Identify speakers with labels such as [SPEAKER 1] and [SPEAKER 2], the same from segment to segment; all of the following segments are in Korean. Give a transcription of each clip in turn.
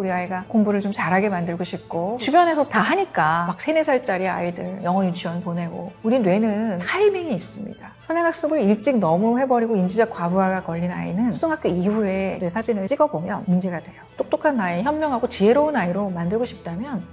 [SPEAKER 1] 우리 아이가 공부를 좀 잘하게 만들고 싶고 주변에서 다 하니까 막 3, 4살짜리 아이들 영어 유치원 보내고 우리 뇌는 타이밍이 있습니다. 선행학습을 일찍 너무 해버리고 인지적 과부하가 걸린 아이는 초등학교 이후에 뇌 사진을 찍어보면 문제가 돼요. 똑똑한 아이, 현명하고 지혜로운 아이로 만들고 싶다면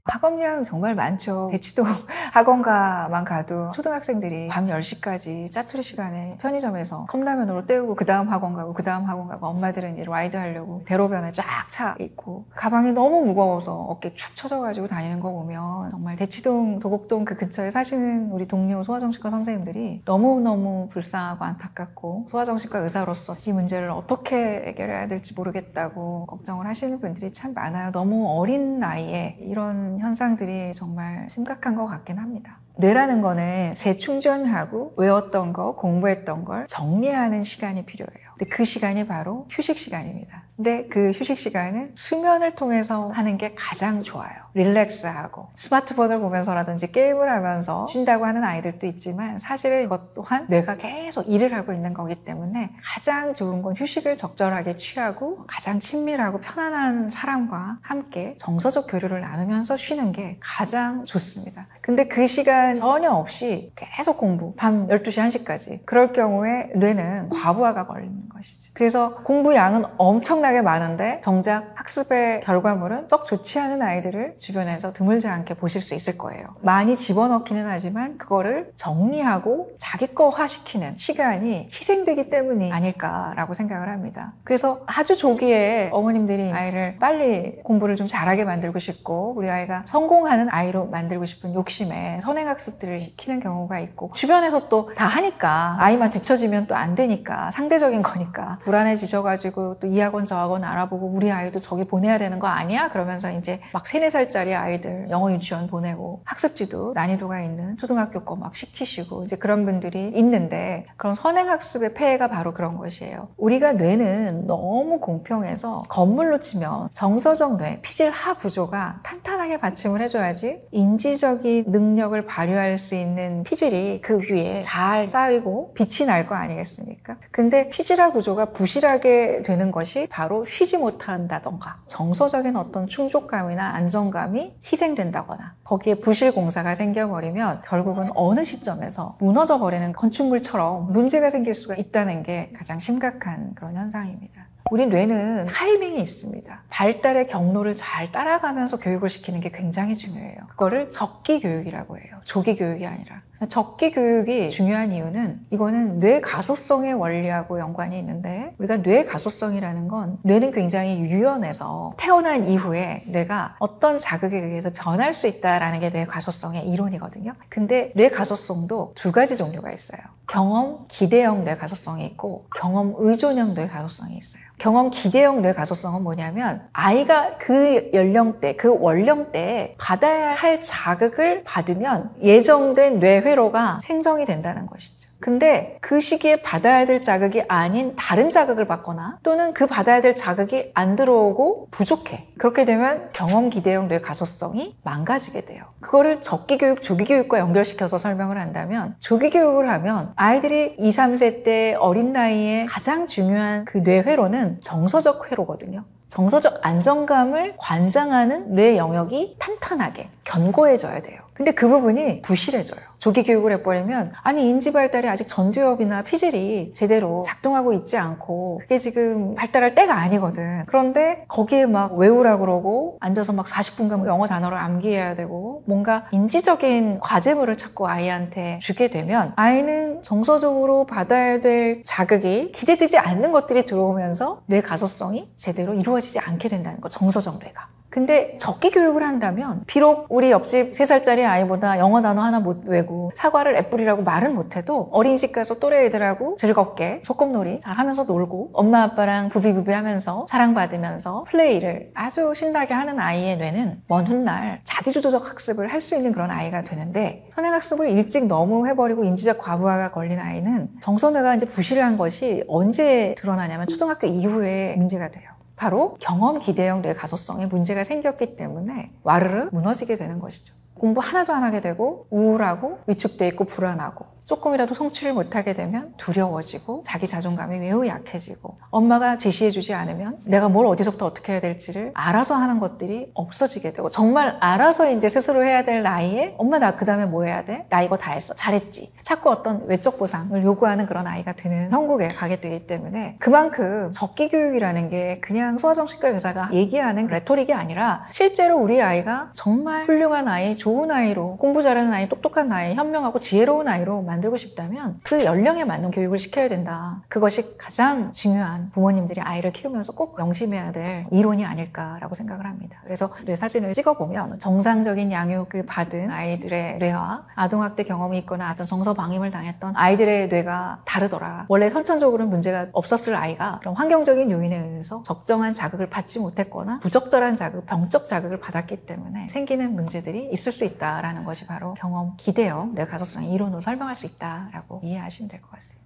[SPEAKER 1] 학업량 정말 많죠. 대치동 학원가만 가도 초등학생들이 밤 10시까지 짜투리 시간에 편의점에서 컵라면으로 때우고 그 다음 학원 가고 그 다음 학원 가고 엄마들은 이제 라이드 하려고 대로변에 쫙 차 있고 가방이 너무 무거워서 어깨 축 처져가지고 다니는 거 보면 정말 대치동 도곡동 그 근처에 사시는 우리 동료 소아정신과 선생님들이 너무너무 불쌍하고 안타깝고 소아정신과 의사로서 이 문제를 어떻게 해결해야 될지 모르겠다고 걱정을 하시는 분들이 참 많아요. 너무 어린 나이에 이런 현상들이 정말 심각한 것 같긴 합니다. 뇌라는 거는 재충전하고 외웠던 거, 공부했던 걸 정리하는 시간이 필요해요. 근데 그 시간이 바로 휴식 시간입니다. 근데 그 휴식 시간은 수면을 통해서 하는 게 가장 좋아요. 릴렉스하고 스마트폰을 보면서라든지 게임을 하면서 쉰다고 하는 아이들도 있지만 사실은 이것 또한 뇌가 계속 일을 하고 있는 거기 때문에 가장 좋은 건 휴식을 적절하게 취하고 가장 친밀하고 편안한 사람과 함께 정서적 교류를 나누면서 쉬는 게 가장 좋습니다. 근데 그 시간 전혀 없이 계속 공부, 밤 12시, 1시까지 그럴 경우에 뇌는 과부하가 걸리는 것이죠. 그래서 공부 양은 엄청나게 많은데 정작 학습의 결과물은 썩 좋지 않은 아이들을 주변에서 드물지 않게 보실 수 있을 거예요. 많이 집어넣기는 하지만 그거를 정리하고 자기 거화시키는 시간이 희생되기 때문이 아닐까라고 생각을 합니다. 그래서 아주 조기에 어머님들이 아이를 빨리 공부를 좀 잘하게 만들고 싶고 우리 아이가 성공하는 아이로 만들고 싶은 욕심에 선행학습들을 시키는 경우가 있고 주변에서 또 다 하니까 아이만 뒤처지면 또 안 되니까 상대적인 거니까 불안해지셔가지고 또 이 학원 저 학원 알아보고 우리 아이도 저기 보내야 되는 거 아니야? 그러면서 이제 막 3, 4살짜리 아이들 영어 유치원 보내고 학습지도 난이도가 있는 초등학교 거 막 시키시고 이제 그런 분들이 있는데 그런 선행학습의 폐해가 바로 그런 것이에요. 우리가 뇌는 너무 공평해서 건물로 치면 정서적 뇌, 피질하 구조가 탄탄하게 받침을 해줘야지 인지적인 능력을 발휘할 수 있는 피질이 그 위에 잘 쌓이고 빛이 날 거 아니겠습니까? 근데 피질하 구조가 부실하게 되는 것이 바로 쉬지 못한다던가 정서적인 어떤 충족감이나 안정감이 희생된다거나 거기에 부실 공사가 생겨버리면 결국은 어느 시점에서 무너져 버리는 건축물처럼 문제가 생길 수가 있다는 게 가장 심각한 그런 현상입니다. 우리 뇌는 타이밍이 있습니다. 발달의 경로를 잘 따라가면서 교육을 시키는 게 굉장히 중요해요. 그거를 적기 교육이라고 해요. 조기 교육이 아니라. 적기 교육이 중요한 이유는 이거는 뇌 가소성의 원리하고 연관이 있는데 우리가 뇌 가소성이라는 건 뇌는 굉장히 유연해서 태어난 이후에 뇌가 어떤 자극에 의해서 변할 수 있다는 게 뇌 가소성의 이론이거든요. 근데 뇌 가소성도 2가지 종류가 있어요. 경험 기대형 뇌 가소성이 있고 경험 의존형 뇌 가소성이 있어요. 경험 기대형 뇌 가소성은 뭐냐면 아이가 그 연령대, 그 원령대에 받아야 할 자극을 받으면 예정된 뇌회로가 생성이 된다는 것이죠. 근데 그 시기에 받아야 될 자극이 아닌 다른 자극을 받거나 또는 그 받아야 될 자극이 안 들어오고 부족해. 그렇게 되면 경험 기대형 뇌 가소성이 망가지게 돼요. 그거를 적기 교육, 조기 교육과 연결시켜서 설명을 한다면 조기 교육을 하면 아이들이 2, 3세 때 어린 나이에 가장 중요한 그 뇌회로는 정서적 회로거든요. 정서적 안정감을 관장하는 뇌 영역이 탄탄하게 견고해져야 돼요. 근데 그 부분이 부실해져요. 조기 교육을 해버리면 아니 인지 발달이 아직 전두엽이나 피질이 제대로 작동하고 있지 않고 그게 지금 발달할 때가 아니거든. 그런데 거기에 막 외우라고 그러고 앉아서 막 40분간 영어 단어를 암기해야 되고 뭔가 인지적인 과제물을 자꾸 아이한테 주게 되면 아이는 정서적으로 받아야 될 자극이 기대되지 않는 것들이 들어오면서 뇌 가소성이 제대로 이루어지지 않게 된다는 거, 정서적 뇌가. 근데 적기 교육을 한다면 비록 우리 옆집 3살짜리 아이보다 영어 단어 하나 못 외고 사과를 애플이라고 말은 못해도 어린이집 가서 또래 애들하고 즐겁게 소꿉놀이 잘하면서 놀고 엄마 아빠랑 부비부비 하면서 사랑받으면서 플레이를 아주 신나게 하는 아이의 뇌는 먼 훗날 자기주도적 학습을 할 수 있는 그런 아이가 되는데 선행학습을 일찍 너무 해버리고 인지적 과부하가 걸린 아이는 정서뇌가 이제 부실한 것이 언제 드러나냐면 초등학교 이후에 문제가 돼요. 바로 경험 기대형 뇌 가소성에 문제가 생겼기 때문에 와르르 무너지게 되는 것이죠. 공부 하나도 안 하게 되고 우울하고 위축돼 있고 불안하고 조금이라도 성취를 못하게 되면 두려워지고 자기 자존감이 매우 약해지고 엄마가 지시해주지 않으면 내가 뭘 어디서부터 어떻게 해야 될지를 알아서 하는 것들이 없어지게 되고 정말 알아서 이제 스스로 해야 될 나이에 엄마 나 그 다음에 뭐 해야 돼? 나 이거 다 했어. 잘했지. 자꾸 어떤 외적 보상을 요구하는 그런 아이가 되는 형국에 가게 되기 때문에 그만큼 적기 교육이라는 게 그냥 소아정신과 의사가 얘기하는 레토릭이 아니라 실제로 우리 아이가 정말 훌륭한 아이, 좋은 아이로 공부 잘하는 아이, 똑똑한 아이, 현명하고 지혜로운 아이로 만들고 싶다면 그 연령에 맞는 교육을 시켜야 된다. 그것이 가장 중요한 부모님들이 아이를 키우면서 꼭 명심해야 될 이론이 아닐까라고 생각을 합니다. 그래서 뇌 사진을 찍어보면 정상적인 양육을 받은 아이들의 뇌와 아동학대 경험이 있거나 어떤 정서 방임을 당했던 아이들의 뇌가 다르더라. 원래 선천적으로는 문제가 없었을 아이가 그런 환경적인 요인에 의해서 적정한 자극을 받지 못했거나 부적절한 자극, 병적 자극을 받았기 때문에 생기는 문제들이 있을 수 있다라는 것이 바로 경험 기대형 뇌가소성 이론으로 설명할 수 있다라고 이해하시면 될 것 같습니다.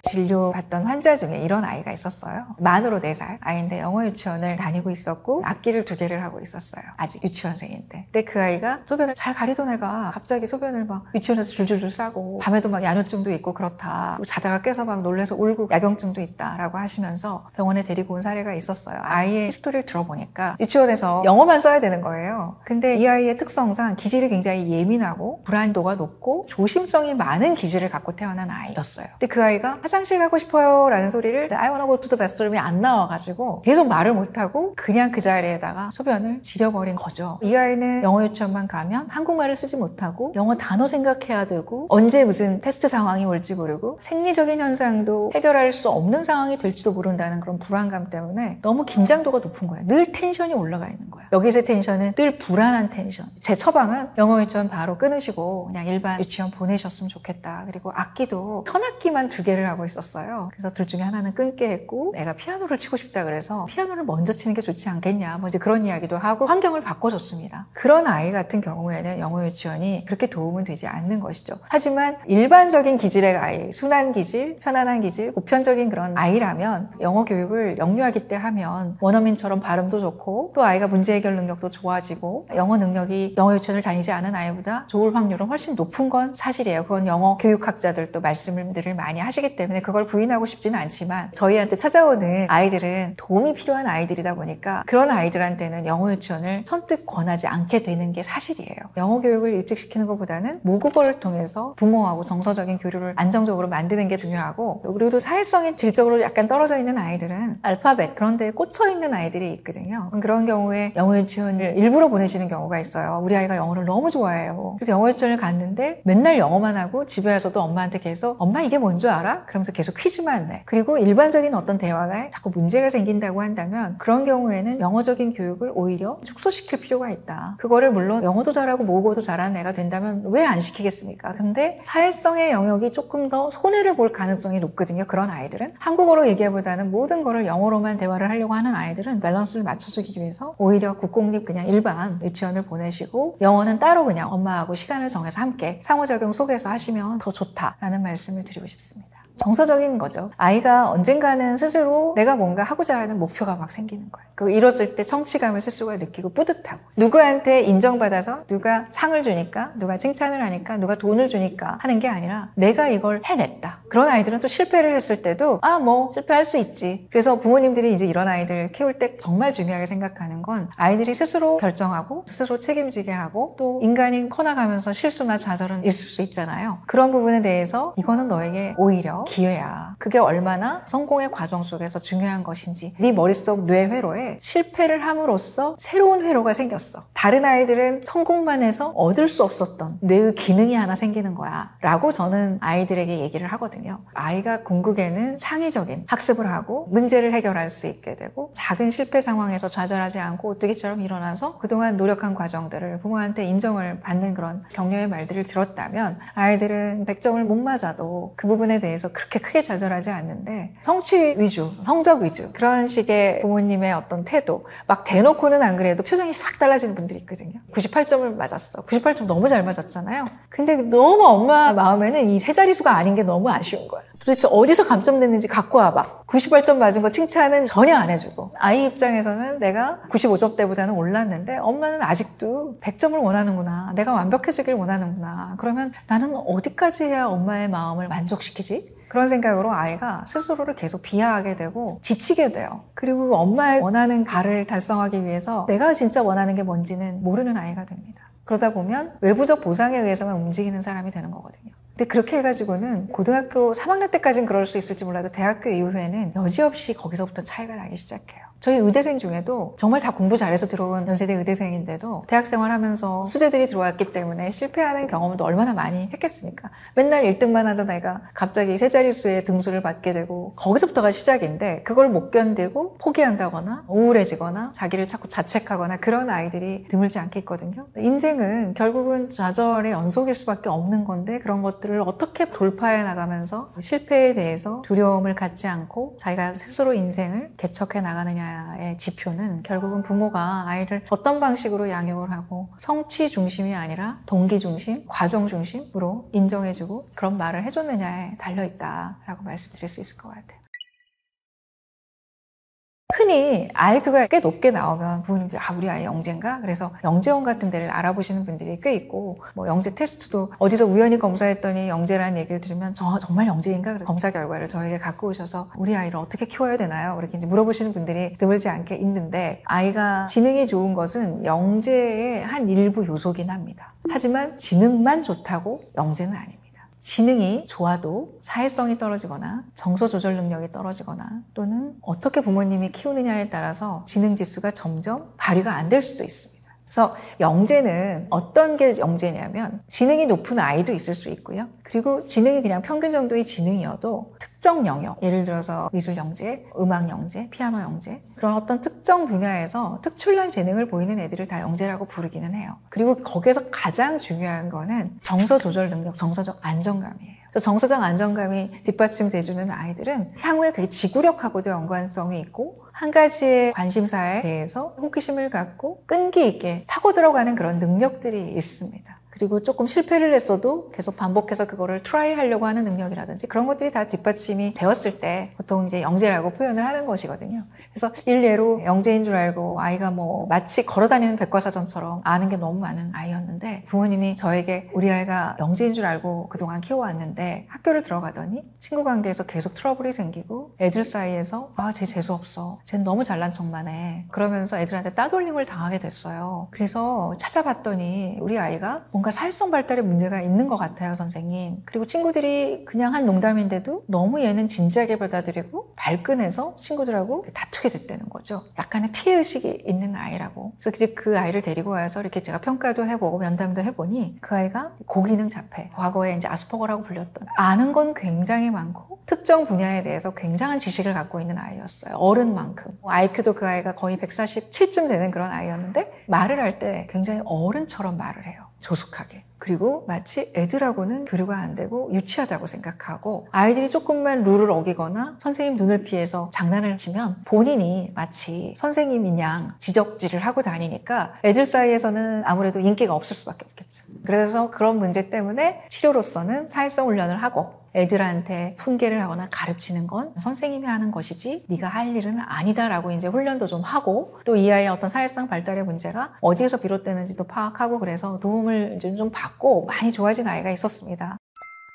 [SPEAKER 1] 진료받던 환자 중에 이런 아이가 있었어요. 만으로 4살 아이인데 영어 유치원을 다니고 있었고 악기를 2개를 하고 있었어요. 아직 유치원생인데. 근데 그 아이가 소변을 잘 가리던 애가 갑자기 소변을 막 유치원에서 줄줄줄 싸고 밤에도 막 야뇨증도 있고 그렇다. 자다가 깨서 막 놀래서 울고 야경증도 있다라고 하시면서 병원에 데리고 온 사례가 있었어요. 아이의 스토리를 들어보니까 유치원에서 영어만 써야 되는 거예요. 근데 이 아이의 특성상 기질이 굉장히 예민하고 불안도가 높고 조심성이 많은 기질을 갖고 태어난 아이였어요. 근데 그 아이가 화장실 가고 싶어요 라는 소리를 I wanna go to the bathroom이 안 나와가지고 계속 말을 못하고 그냥 그 자리에다가 소변을 지려버린 거죠. 이 아이는 영어 유치원만 가면 한국말을 쓰지 못하고 영어 단어 생각해야 되고 언제 무슨 테스트 상황이 올지 모르고 생리적인 현상도 해결할 수 없는 상황이 될지도 모른다는 그런 불안감 때문에 너무 긴장도가 높은 거예요. 늘 텐션이 올라가 있는 거예요. 여기서의 텐션은 늘 불안한 텐션. 제 처방은 영어 유치원 바로 끊으시고 그냥 일반 유치원 보내셨으면 좋겠다. 그리고 악기도 현악기만 2개를 하고 있었어요. 그래서 둘 중에 하나는 끊게 했고 애가 피아노를 치고 싶다 그래서 피아노를 먼저 치는 게 좋지 않겠냐 뭐 이제 그런 이야기도 하고 환경을 바꿔줬습니다. 그런 아이 같은 경우에는 영어 유치원이 그렇게 도움은 되지 않는 것이죠. 하지만 일반적인 기질의 아이, 순한 기질, 편안한 기질, 보편적인 그런 아이라면 영어 교육을 영유아기 때 하면 원어민처럼 발음도 좋고 또 아이가 문제 해결 능력도 좋아지고 영어 능력이 영어 유치원을 다니지 않은 아이보다 좋을 확률은 훨씬 높은 건 사실이에요. 그건 영어 교육학자들도 말씀들을 많이 하시기 때문에 그걸 부인하고 싶지는 않지만 저희한테 찾아오는 아이들은 도움이 필요한 아이들이다 보니까 그런 아이들한테는 영어 유치원을 선뜻 권하지 않게 되는 게 사실이에요. 영어 교육을 일찍 시키는 것보다는 모국어를 통해서 부모하고 정서적인 교류를 안정적으로 만드는 게 중요하고 그리고 또 사회성이 질적으로 약간 떨어져 있는 아이들은 알파벳 그런 데에 꽂혀 있는 아이들이 있거든요. 그런 경우에 영어 유치원을 일부러 보내시는 경우가 있어요. 우리 아이가 영어를 너무 좋아해요. 그래서 영어 유치원을 갔는데 맨날 영어만 하고 집에 와서도 엄마한테 계속 엄마 이게 뭔 줄 알아? 그러면서 계속 퀴즈만 내. 그리고 일반적인 어떤 대화가 자꾸 문제가 생긴다고 한다면 그런 경우에는 영어적인 교육을 오히려 축소시킬 필요가 있다. 그거를 물론 영어도 잘하고 모국어도 잘하는 애가 된다면 왜 안 시키겠습니까? 근데 사회성의 영역이 조금 더 손해를 볼 가능성이 높거든요. 그런 아이들은 한국어로 얘기하보다는 모든 거를 영어로만 대화를 하려고 하는 아이들은 밸런스를 맞춰주기 위해서 오히려 국공립 그냥 일반 유치원을 보내시고 영어는 따로 그냥 엄마하고 시간을 정해서 함께 상호작용 속에서 하시면 더 좋다라는 말씀을 드리고 싶습니다. 정서적인 거죠. 아이가 언젠가는 스스로 내가 뭔가 하고자 하는 목표가 막 생기는 거예요. 그 이뤘을 때 성취감을 스스로가 느끼고 뿌듯하고 누구한테 인정받아서 누가 상을 주니까 누가 칭찬을 하니까 누가 돈을 주니까 하는 게 아니라 내가 이걸 해냈다. 그런 아이들은 또 실패를 했을 때도 뭐 실패할 수 있지. 그래서 부모님들이 이제 이런 아이들 키울 때 정말 중요하게 생각하는 건 아이들이 스스로 결정하고 스스로 책임지게 하고 또 인간이 커나가면서 실수나 좌절은 있을 수 있잖아요. 그런 부분에 대해서 이거는 너에게 오히려 기회야. 그게 얼마나 성공의 과정 속에서 중요한 것인지 네 머릿속 뇌회로에 실패를 함으로써 새로운 회로가 생겼어. 다른 아이들은 성공만 해서 얻을 수 없었던 뇌의 기능이 하나 생기는 거야 라고 저는 아이들에게 얘기를 하거든요. 아이가 궁극에는 창의적인 학습을 하고 문제를 해결할 수 있게 되고 작은 실패 상황에서 좌절하지 않고 오뚜기처럼 일어나서 그동안 노력한 과정들을 부모한테 인정을 받는 그런 격려의 말들을 들었다면 아이들은 100점을 못 맞아도 그 부분에 대해서 그렇게 크게 좌절하지 않는데 성취 위주, 성적 위주 그런 식의 부모님의 어떤 태도 막 대놓고는 안 그래도 표정이 싹 달라지는 분들이 있거든요. 98점을 맞았어. 98점 너무 잘 맞았잖아요. 근데 너무 엄마 마음에는 이 세 자릿수가 아닌 게 너무 아쉬운 거야. 도대체 어디서 감점됐는지 갖고 와봐. 98점 맞은 거 칭찬은 전혀 안 해주고, 아이 입장에서는 내가 95점대보다는 올랐는데 엄마는 아직도 100점을 원하는구나. 내가 완벽해지길 원하는구나. 그러면 나는 어디까지 해야 엄마의 마음을 만족시키지? 그런 생각으로 아이가 스스로를 계속 비하하게 되고 지치게 돼요. 그리고 엄마의 원하는 바를 달성하기 위해서 내가 진짜 원하는 게 뭔지는 모르는 아이가 됩니다. 그러다 보면 외부적 보상에 의해서만 움직이는 사람이 되는 거거든요. 근데 그렇게 해가지고는 고등학교 3학년 때까지는 그럴 수 있을지 몰라도 대학교 이후에는 여지없이 거기서부터 차이가 나기 시작해요. 저희 의대생 중에도 정말 다 공부 잘해서 들어온 연세대 의대생인데도 대학생활 하면서 수재들이 들어왔기 때문에 실패하는 경험도 얼마나 많이 했겠습니까? 맨날 1등만 하던 애가 갑자기 세 자릿수의 등수를 받게 되고 거기서부터가 시작인데 그걸 못 견디고 포기한다거나 우울해지거나 자기를 자꾸 자책하거나 그런 아이들이 드물지 않게 있거든요. 인생은 결국은 좌절의 연속일 수밖에 없는 건데 그런 것들을 어떻게 돌파해 나가면서 실패에 대해서 두려움을 갖지 않고 자기가 스스로 인생을 개척해 나가느냐 의 지표는 결국은 부모가 아이를 어떤 방식으로 양육을 하고 성취 중심이 아니라 동기 중심, 과정 중심으로 인정해주고 그런 말을 해줬느냐에 달려있다라고 말씀드릴 수 있을 것 같아요. 흔히 IQ가 꽤 높게 나오면 부모님들 우리 아이 영재인가? 그래서 영재원 같은 데를 알아보시는 분들이 꽤 있고 뭐 영재 테스트도 어디서 우연히 검사했더니 영재라는 얘기를 들으면 정말 영재인가? 그래서 검사 결과를 저에게 갖고 오셔서 우리 아이를 어떻게 키워야 되나요? 그렇게 이제 물어보시는 분들이 드물지 않게 있는데 아이가 지능이 좋은 것은 영재의 한 일부 요소긴 합니다. 하지만 지능만 좋다고 영재는 아닙니다. 지능이 좋아도 사회성이 떨어지거나 정서 조절 능력이 떨어지거나 또는 어떻게 부모님이 키우느냐에 따라서 지능 지수가 점점 발휘가 안 될 수도 있습니다. 그래서 영재는 어떤 게 영재냐면 지능이 높은 아이도 있을 수 있고요. 그리고 지능이 그냥 평균 정도의 지능이어도 특정 영역, 예를 들어서 미술 영재, 음악 영재, 피아노 영재 그런 어떤 특정 분야에서 특출난 재능을 보이는 애들을 다 영재라고 부르기는 해요. 그리고 거기에서 가장 중요한 거는 정서 조절 능력, 정서적 안정감이에요. 정서적 안정감이 뒷받침돼주는 아이들은 향후에 그게 지구력하고도 연관성이 있고 한 가지의 관심사에 대해서 호기심을 갖고 끈기 있게 파고 들어가는 그런 능력들이 있습니다. 그리고 조금 실패를 했어도 계속 반복해서 그거를 트라이 하려고 하는 능력이라든지 그런 것들이 다 뒷받침이 되었을 때 보통 이제 영재라고 표현을 하는 것이거든요. 그래서 일례로 영재인 줄 알고 아이가 뭐 마치 걸어다니는 백과사전처럼 아는 게 너무 많은 아이였는데 부모님이 저에게 우리 아이가 영재인 줄 알고 그동안 키워왔는데 학교를 들어가더니 친구 관계에서 계속 트러블이 생기고 애들 사이에서 쟤 재수없어. 쟤는 너무 잘난 척만 해. 그러면서 애들한테 따돌림을 당하게 됐어요. 그래서 찾아봤더니 우리 아이가 뭔가 사회성 발달에 문제가 있는 것 같아요, 선생님. 그리고 친구들이 그냥 한 농담인데도 너무 얘는 진지하게 받아들이고 발끈해서 친구들하고 다투게 됐다는 거죠. 약간의 피해의식이 있는 아이라고. 그래서 이제 그 아이를 데리고 와서 이렇게 제가 평가도 해보고 면담도 해보니 그 아이가 고기능 자폐, 과거에 이제 아스퍼거라고 불렸던 아는 건 굉장히 많고 특정 분야에 대해서 굉장한 지식을 갖고 있는 아이였어요. 어른만큼. IQ도 그 아이가 거의 147쯤 되는 그런 아이였는데 말을 할 때 굉장히 어른처럼 말을 해요. 조숙하게. 그리고 마치 애들하고는 교류가 안 되고 유치하다고 생각하고 아이들이 조금만 룰을 어기거나 선생님 눈을 피해서 장난을 치면 본인이 마치 선생님인 양 지적질을 하고 다니니까 애들 사이에서는 아무래도 인기가 없을 수밖에 없겠죠. 그래서 그런 문제 때문에 치료로서는 사회성 훈련을 하고 애들한테 훈계를 하거나 가르치는 건 선생님이 하는 것이지 네가 할 일은 아니다라고 이제 훈련도 좀 하고 또 이 아이의 어떤 사회성 발달의 문제가 어디에서 비롯되는지도 파악하고 그래서 도움을 좀 받고 많이 좋아진 아이가 있었습니다.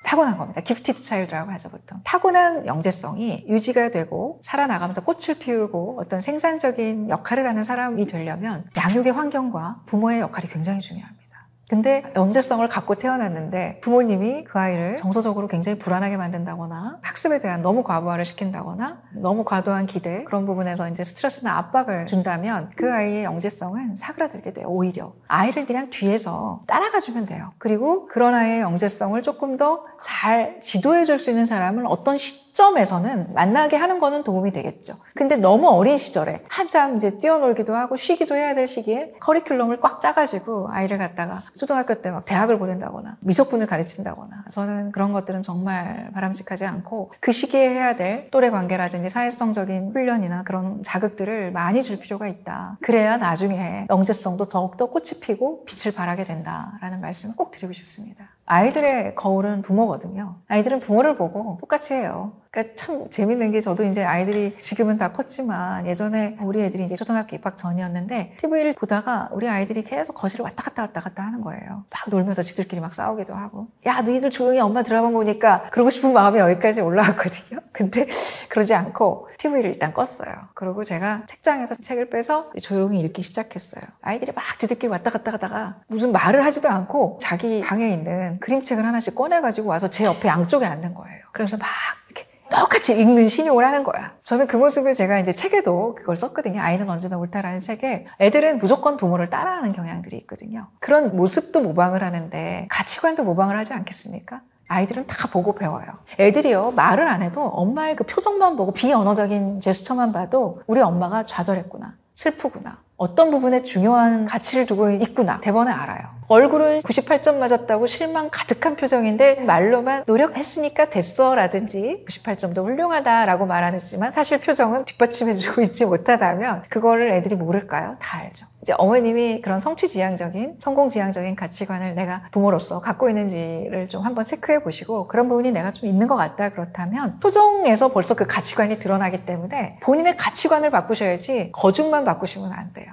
[SPEAKER 1] 타고난 겁니다. 기프티드 차일드라고 하죠, 보통. 타고난 영재성이 유지가 되고 살아나가면서 꽃을 피우고 어떤 생산적인 역할을 하는 사람이 되려면 양육의 환경과 부모의 역할이 굉장히 중요합니다. 근데 영재성을 갖고 태어났는데 부모님이 그 아이를 정서적으로 굉장히 불안하게 만든다거나 학습에 대한 너무 과부하를 시킨다거나 너무 과도한 기대 그런 부분에서 이제 스트레스나 압박을 준다면 그 아이의 영재성은 사그라들게 돼요. 오히려 아이를 그냥 뒤에서 따라가 주면 돼요. 그리고 그런 아이의 영재성을 조금 더 잘 지도해 줄 수 있는 사람을 어떤 시점에서는 만나게 하는 거는 도움이 되겠죠. 근데 너무 어린 시절에 한참 이제 뛰어놀기도 하고 쉬기도 해야 될 시기에 커리큘럼을 꽉 짜가지고 아이를 갖다가 초등학교 때 막 대학을 보낸다거나 미적분을 가르친다거나 저는 그런 것들은 정말 바람직하지 않고 그 시기에 해야 될 또래 관계라든지 사회성적인 훈련이나 그런 자극들을 많이 줄 필요가 있다. 그래야 나중에 영재성도 더욱더 꽃이 피고 빛을 발하게 된다라는 말씀을 꼭 드리고 싶습니다. 아이들의 거울은 부모거든요. 아이들은 부모를 보고 똑같이 해요. 그러니까 참 재밌는 게 저도 이제 아이들이 지금은 다 컸지만 예전에 우리 애들이 이제 초등학교 입학 전이었는데 TV를 보다가 우리 아이들이 계속 거실을 왔다 갔다 하는 거예요. 막 놀면서 지들끼리 막 싸우기도 하고 야 너희들 조용히 엄마 드라마 보니까 그러고 싶은 마음이 여기까지 올라왔거든요. 근데 그러지 않고 TV를 일단 껐어요. 그리고 제가 책장에서 책을 빼서 조용히 읽기 시작했어요. 아이들이 막 지들끼리 왔다 갔다 하다가 무슨 말을 하지도 않고 자기 방에 있는 그림책을 하나씩 꺼내가지고 와서 제 옆에 양쪽에 앉는 거예요. 그래서 막 이렇게 똑같이 읽는 신용을 하는 거야. 저는 그 모습을 제가 이제 책에도 그걸 썼거든요. 아이는 언제나 옳다라는 책에 애들은 무조건 부모를 따라하는 경향들이 있거든요. 그런 모습도 모방을 하는데 가치관도 모방을 하지 않겠습니까? 아이들은 다 보고 배워요. 애들이요, 말을 안 해도 엄마의 그 표정만 보고 비언어적인 제스처만 봐도 우리 엄마가 좌절했구나, 슬프구나, 어떤 부분에 중요한 가치를 두고 있구나 대번에 알아요. 얼굴은 98점 맞았다고 실망 가득한 표정인데 말로만 노력했으니까 됐어 라든지 98점도 훌륭하다라고 말하지만 사실 표정은 뒷받침해주고 있지 못하다면 그거를 애들이 모를까요? 다 알죠. 이제 어머님이 그런 성취지향적인 성공지향적인 가치관을 내가 부모로서 갖고 있는지를 좀 한번 체크해 보시고 그런 부분이 내가 좀 있는 것 같다 그렇다면 표정에서 벌써 그 가치관이 드러나기 때문에 본인의 가치관을 바꾸셔야지 거죽만 바꾸시면 안 돼요.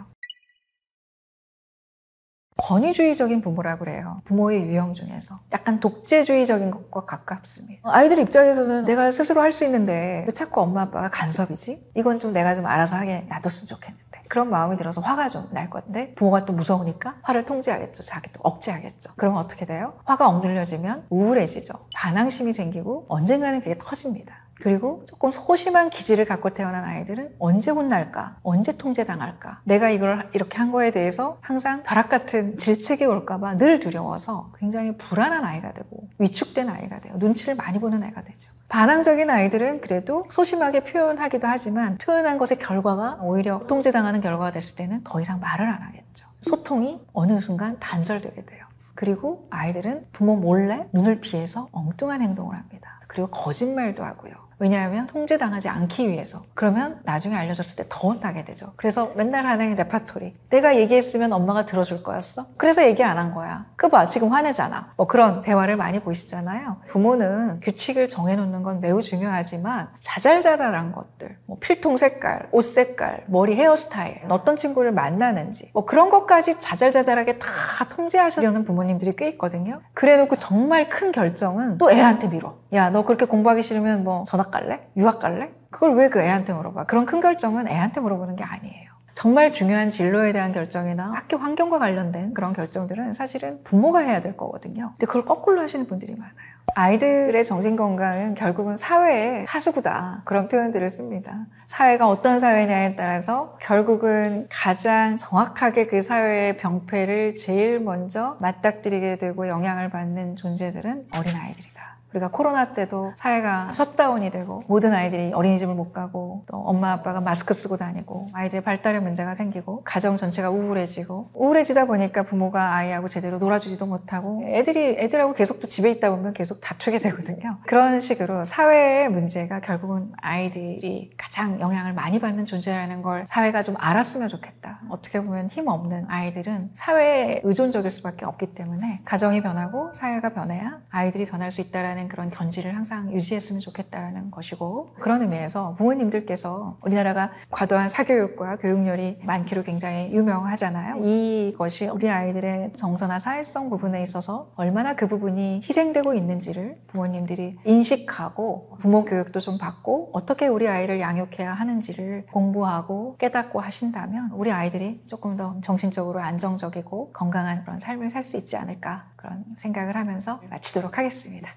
[SPEAKER 1] 권위주의적인 부모라고 그래요. 부모의 유형 중에서. 약간 독재주의적인 것과 가깝습니다. 아이들 입장에서는 내가 스스로 할 수 있는데 왜 자꾸 엄마 아빠가 간섭이지? 이건 좀 내가 좀 알아서 하게 놔뒀으면 좋겠는데. 그런 마음이 들어서 화가 좀 날 건데 부모가 또 무서우니까 화를 통제하겠죠. 자기도 억제하겠죠. 그러면 어떻게 돼요? 화가 억눌려지면 우울해지죠. 반항심이 생기고 언젠가는 그게 터집니다. 그리고 조금 소심한 기질을 갖고 태어난 아이들은 언제 혼날까? 언제 통제당할까? 내가 이걸 이렇게 한 거에 대해서 항상 벼락 같은 질책이 올까 봐 늘 두려워서 굉장히 불안한 아이가 되고 위축된 아이가 돼요. 눈치를 많이 보는 아이가 되죠. 반항적인 아이들은 그래도 소심하게 표현하기도 하지만 표현한 것의 결과가 오히려 통제당하는 결과가 됐을 때는 더 이상 말을 안 하겠죠. 소통이 어느 순간 단절되게 돼요. 그리고 아이들은 부모 몰래 눈을 피해서 엉뚱한 행동을 합니다. 그리고 거짓말도 하고요. 왜냐하면 통제당하지 않기 위해서. 그러면 나중에 알려줬을 때 더 혼나게 되죠. 그래서 맨날 하는 레파토리. 내가 얘기했으면 엄마가 들어줄 거였어? 그래서 얘기 안 한 거야. 그 봐, 지금 화내잖아. 뭐 그런 대화를 많이 보시잖아요. 부모는 규칙을 정해놓는 건 매우 중요하지만 자잘자잘한 것들, 뭐 필통 색깔, 옷 색깔, 머리 헤어스타일, 어떤 친구를 만나는지 뭐 그런 것까지 자잘자잘하게 다 통제하시려는 부모님들이 꽤 있거든요. 그래놓고 정말 큰 결정은 또 애한테 밀어. 야, 너 그렇게 공부하기 싫으면 뭐 전학 갈래? 유학 갈래? 그걸 왜 그 애한테 물어봐? 그런 큰 결정은 애한테 물어보는 게 아니에요. 정말 중요한 진로에 대한 결정이나 학교 환경과 관련된 그런 결정들은 사실은 부모가 해야 될 거거든요. 근데 그걸 거꾸로 하시는 분들이 많아요. 아이들의 정신건강은 결국은 사회의 하수구다. 그런 표현들을 씁니다. 사회가 어떤 사회냐에 따라서 결국은 가장 정확하게 그 사회의 병폐를 제일 먼저 맞닥뜨리게 되고 영향을 받는 존재들은 어린아이들이다. 우리가 코로나 때도 사회가 셧다운이 되고 모든 아이들이 어린이집을 못 가고 또 엄마 아빠가 마스크 쓰고 다니고 아이들의 발달에 문제가 생기고 가정 전체가 우울해지고 우울해지다 보니까 부모가 아이하고 제대로 놀아주지도 못하고 애들하고 계속 또 집에 있다 보면 계속 다투게 되거든요. 그런 식으로 사회의 문제가 결국은 아이들이 가장 영향을 많이 받는 존재라는 걸 사회가 좀 알았으면 좋겠다. 어떻게 보면 힘없는 아이들은 사회에 의존적일 수밖에 없기 때문에 가정이 변하고 사회가 변해야 아이들이 변할 수 있다는 그런 견지를 항상 유지했으면 좋겠다는 것이고 그런 의미에서 부모님들께서 우리나라가 과도한 사교육과 교육열이 많기로 굉장히 유명하잖아요. 이것이 우리 아이들의 정서나 사회성 부분에 있어서 얼마나 그 부분이 희생되고 있는지를 부모님들이 인식하고 부모 교육도 좀 받고 어떻게 우리 아이를 양육해야 하는지를 공부하고 깨닫고 하신다면 우리 아이들이 조금 더 정신적으로 안정적이고 건강한 그런 삶을 살 수 있지 않을까 그런 생각을 하면서 마치도록 하겠습니다.